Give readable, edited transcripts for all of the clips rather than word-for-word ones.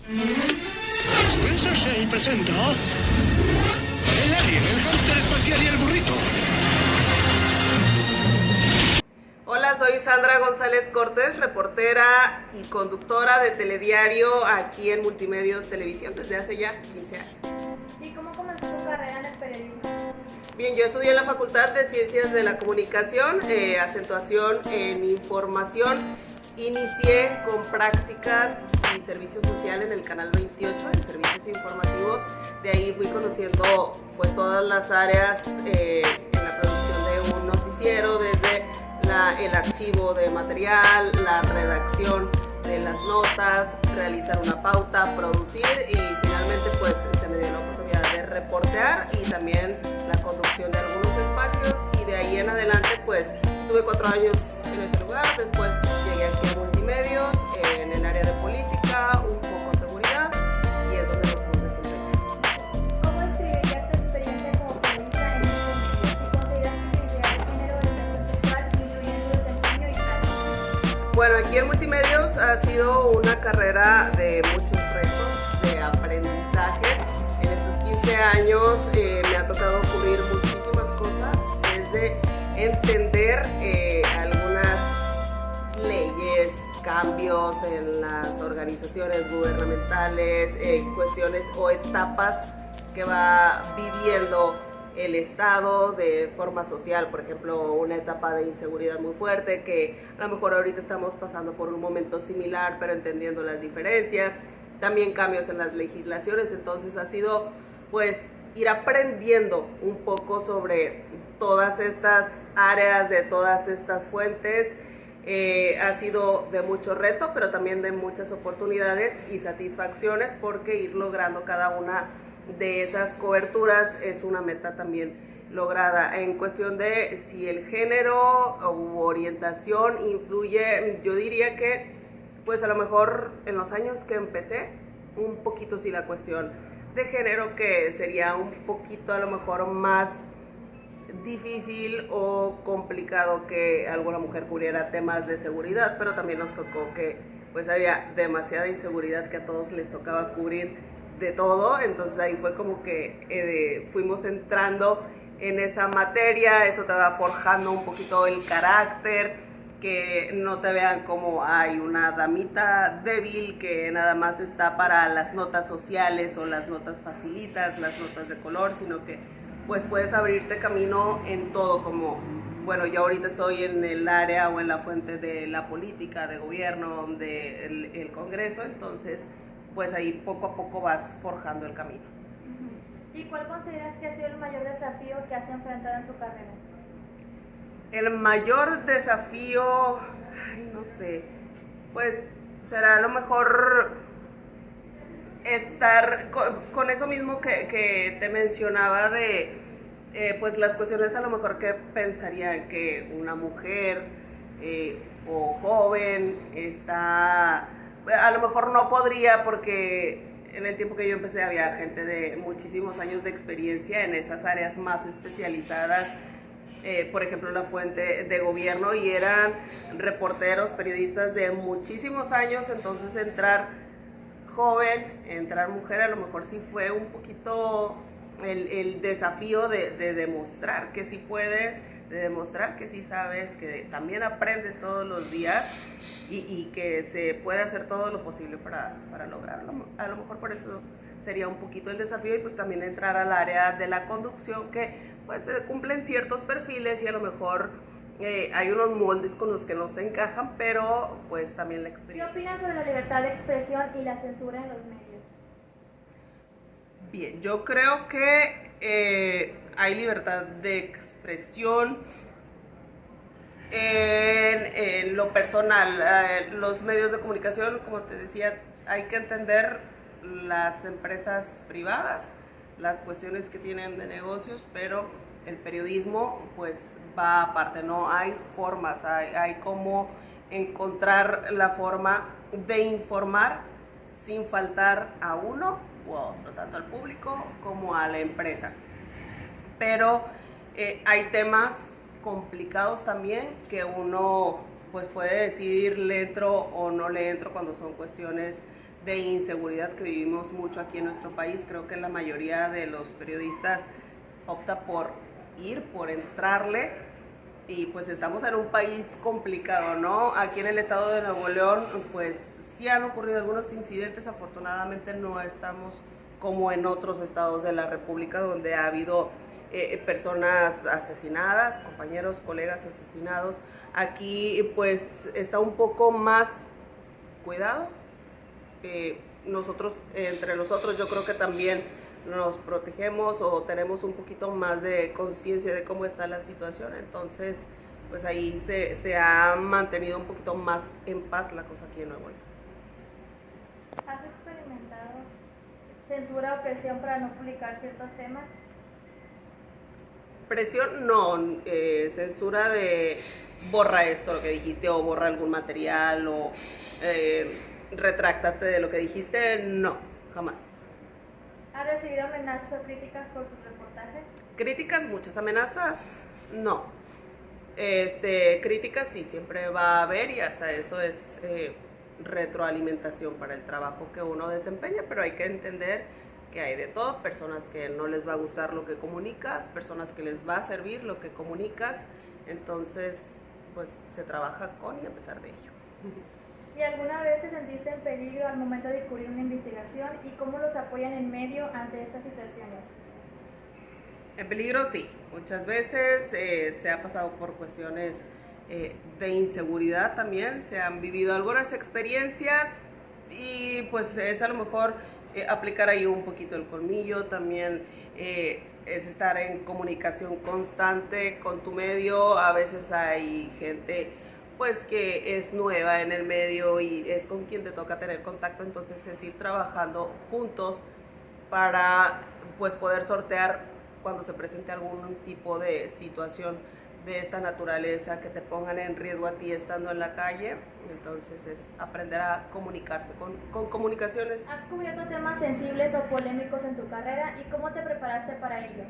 Spencer Shea presenta el alien, el hámster espacial y el burrito. Hola, soy Sandra González Cortés, reportera y conductora de Telediario aquí en Multimedios Televisión desde hace ya 15 años. ¿Y cómo comenzó tu carrera en el periodismo? Bien, yo estudié en la Facultad de Ciencias de la Comunicación, acentuación en información. Inicié con prácticas y servicio social en el Canal 28, en servicios informativos. De ahí fui conociendo pues todas las áreas en la producción de un noticiero, desde el archivo de material, la redacción de las notas, realizar una pauta, producir y finalmente pues se me dio la oportunidad de reportear y también la conducción de algunos espacios, y de ahí en adelante pues estuve 4 años en ese lugar. Después llegué aquí a Multimedios en el área de política, un poco de seguridad, y es donde nos hemos desempeñado. ¿Cómo describirías tu experiencia como periodista en el medio? ¿Y consideras que la identidad de género o orientación sexual influye en tu desempeño y trabajo? Bueno, aquí en Multimedios ha sido una carrera de muchos retos, de aprendizaje. En estos 15 años me ha tocado cubrir muchísimas cosas, desde entender algunas leyes, cambios en las organizaciones gubernamentales, cuestiones o etapas que va viviendo el Estado de forma social. Por ejemplo, una etapa de inseguridad muy fuerte que a lo mejor ahorita estamos pasando por un momento similar, pero entendiendo las diferencias. También cambios en las legislaciones. Entonces ha sido pues ir aprendiendo un poco sobre todas estas áreas, de todas estas fuentes. Ha sido de mucho reto, pero también de muchas oportunidades y satisfacciones, porque ir logrando cada una de esas coberturas es una meta también lograda. En cuestión de si el género u orientación influye, yo diría que pues a lo mejor en los años que empecé, un poquito sí la cuestión de género, que sería un poquito a lo mejor más difícil o complicado que alguna mujer cubriera temas de seguridad, pero también nos tocó que pues había demasiada inseguridad que a todos les tocaba cubrir de todo. Entonces ahí fue como que fuimos entrando en esa materia. Eso te va forjando un poquito el carácter, que no te vean como hay una damita débil que nada más está para las notas sociales o las notas facilitas, las notas de color, sino que pues puedes abrirte camino en todo. Como, bueno, yo ahorita estoy en el área o en la fuente de la política, de gobierno, del Congreso, entonces pues ahí poco a poco vas forjando el camino. ¿Y cuál consideras que ha sido el mayor desafío que has enfrentado en tu carrera? El mayor desafío, no sé, pues será a lo mejor estar con eso mismo que te mencionaba de pues las cuestiones a lo mejor que pensarían que una mujer o joven está, a lo mejor no podría, porque en el tiempo que yo empecé había gente de muchísimos años de experiencia en esas áreas más especializadas. Por ejemplo, la fuente de gobierno, y eran reporteros, periodistas de muchísimos años. Entonces entrar joven, entrar mujer, a lo mejor sí fue un poquito el desafío de demostrar que sí puedes, de demostrar que sí sabes, que también aprendes todos los días y que se puede hacer todo lo posible para lograrlo. A lo mejor por eso sería un poquito el desafío, y pues también entrar al área de la conducción, que pues se cumplen ciertos perfiles y a lo mejor hay unos moldes con los que no se encajan, pero pues también la experiencia. ¿Qué opinas sobre la libertad de expresión y la censura en los medios? Bien, yo creo que hay libertad de expresión en lo personal. Los medios de comunicación, como te decía, hay que entender las empresas privadas, las cuestiones que tienen de negocios, pero el periodismo pues va aparte, ¿no? Hay formas, hay cómo encontrar la forma de informar sin faltar a uno u a otro, tanto al público como a la empresa. Pero hay temas complicados también que uno pues puede decidir le entro o no le entro cuando son cuestiones de inseguridad que vivimos mucho aquí en nuestro país. Creo que la mayoría de los periodistas opta por por entrarle, y pues estamos en un país complicado, ¿no? Aquí en el estado de Nuevo León, pues sí han ocurrido algunos incidentes, afortunadamente no estamos como en otros estados de la República donde ha habido personas asesinadas, compañeros, colegas asesinados. Aquí pues está un poco más cuidado. Nosotros, entre nosotros, yo creo que también nos protegemos o tenemos un poquito más de conciencia de cómo está la situación, entonces pues ahí se ha mantenido un poquito más en paz la cosa aquí en Nuevo León. ¿Has experimentado censura o presión para no publicar ciertos temas? Presión no, censura de borra esto, lo que dijiste, o borra algún material, o retráctate de lo que dijiste, no, jamás. ¿Has recibido amenazas o críticas por tus reportajes? Críticas, muchas. Amenazas, no. Críticas sí, siempre va a haber, y hasta eso es retroalimentación para el trabajo que uno desempeña, pero hay que entender que hay de todo, personas que no les va a gustar lo que comunicas, personas que les va a servir lo que comunicas, entonces pues se trabaja con y a pesar de ello. ¿Y alguna vez te sentiste en peligro al momento de cubrir una investigación y cómo los apoyan en medio ante estas situaciones? En peligro sí, muchas veces se ha pasado por cuestiones de inseguridad también, se han vivido algunas experiencias y pues es a lo mejor aplicar ahí un poquito el colmillo, también es estar en comunicación constante con tu medio. A veces hay gente pues que es nueva en el medio y es con quien te toca tener contacto, entonces es ir trabajando juntos para pues poder sortear cuando se presente algún tipo de situación de esta naturaleza que te pongan en riesgo a ti estando en la calle. Entonces es aprender a comunicarse con comunicaciones. ¿Has cubierto temas sensibles o polémicos en tu carrera y cómo te preparaste para ello?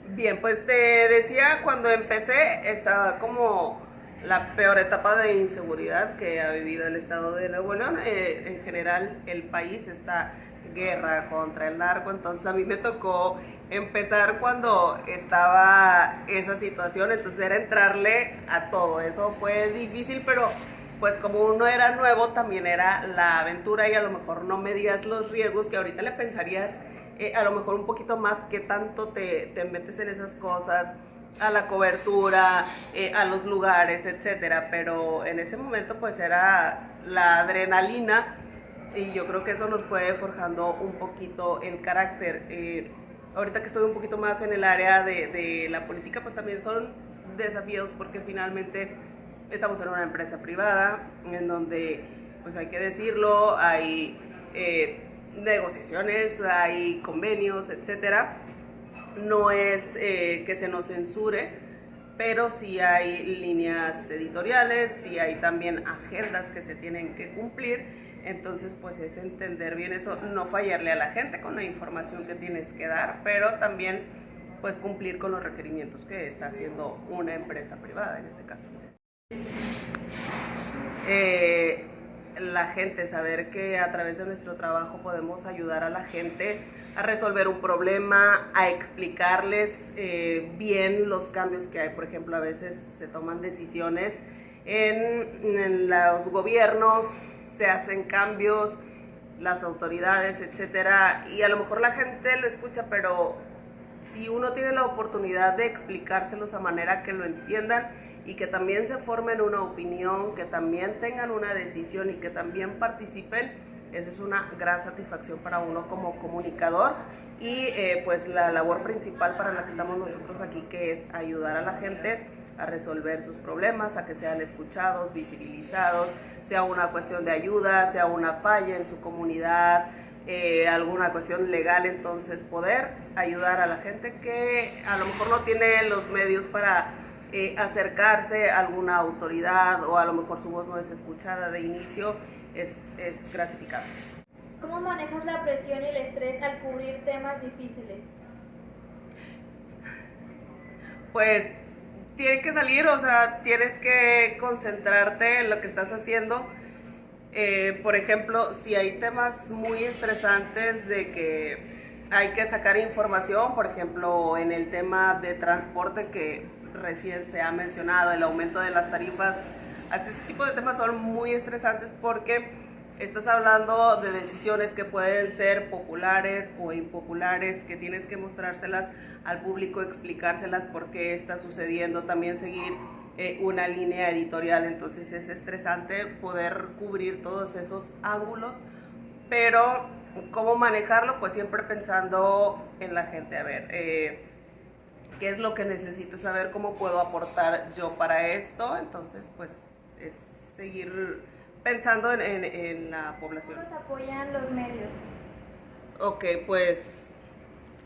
Bien, pues te decía, cuando empecé estaba como la peor etapa de inseguridad que ha vivido el estado de Nuevo León. En general el país está guerra contra el narco, entonces a mí me tocó empezar cuando estaba esa situación, entonces era entrarle a todo. Eso fue difícil, pero pues como uno era nuevo también era la aventura, y a lo mejor no medías los riesgos que ahorita le pensarías a lo mejor un poquito más qué tanto te metes en esas cosas, a la cobertura, a los lugares, etcétera, pero en ese momento pues era la adrenalina, y yo creo que eso nos fue forjando un poquito el carácter. Ahorita que estoy un poquito más en el área de la política, pues también son desafíos, porque finalmente estamos en una empresa privada en donde, pues hay que decirlo, hay negociaciones, hay convenios, etcétera. No es que se nos censure, pero sí hay líneas editoriales, sí hay también agendas que se tienen que cumplir. Entonces pues es entender bien eso, no fallarle a la gente con la información que tienes que dar, pero también pues cumplir con los requerimientos que está haciendo una empresa privada en este caso. La gente, saber que a través de nuestro trabajo podemos ayudar a la gente a resolver un problema, a explicarles bien los cambios que hay. Por ejemplo, a veces se toman decisiones en los gobiernos, se hacen cambios, las autoridades, etcétera, y a lo mejor la gente lo escucha, pero si uno tiene la oportunidad de explicárselos a manera que lo entiendan y que también se formen una opinión, que también tengan una decisión y que también participen, esa es una gran satisfacción para uno como comunicador, y pues la labor principal para la que estamos nosotros aquí, que es ayudar a la gente a resolver sus problemas, a que sean escuchados, visibilizados, sea una cuestión de ayuda, sea una falla en su comunidad, alguna cuestión legal. Entonces poder ayudar a la gente que a lo mejor no tiene los medios para acercarse a alguna autoridad, o a lo mejor su voz no es escuchada de inicio, es gratificante. ¿Cómo manejas la presión y el estrés al cubrir temas difíciles? Pues tiene que salir, o sea, tienes que concentrarte en lo que estás haciendo. Por ejemplo, si hay temas muy estresantes de que hay que sacar información, por ejemplo, en el tema de transporte que recién se ha mencionado, el aumento de las tarifas, este tipo de temas son muy estresantes porque estás hablando de decisiones que pueden ser populares o impopulares, que tienes que mostrárselas al público, explicárselas por qué está sucediendo, también seguir una línea editorial. Entonces es estresante poder cubrir todos esos ángulos, pero ¿cómo manejarlo? Pues siempre pensando en la gente. A ver, ¿qué es lo que necesitas saber? ¿Cómo puedo aportar yo para esto? Entonces, pues es seguir pensando en la población. ¿Cómo nos apoyan los medios? Ok, pues,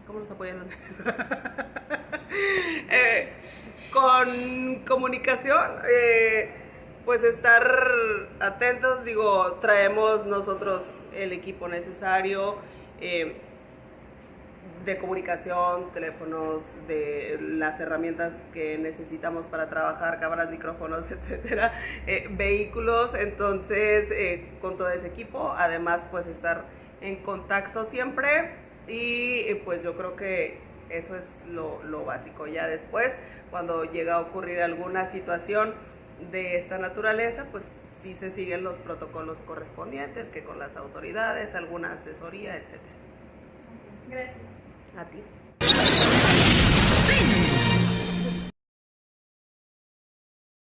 ¿cómo nos apoyan los medios? Con comunicación, pues estar atentos, digo, traemos nosotros el equipo necesario de comunicación, teléfonos, de las herramientas que necesitamos para trabajar, cámaras, micrófonos, etcétera, vehículos. Entonces con todo ese equipo, además pues estar en contacto siempre, y pues yo creo que eso es lo básico. Ya después, cuando llega a ocurrir alguna situación de esta naturaleza, pues sí se siguen los protocolos correspondientes, que con las autoridades, alguna asesoría, etcétera. Gracias. A ti. ¡Fin!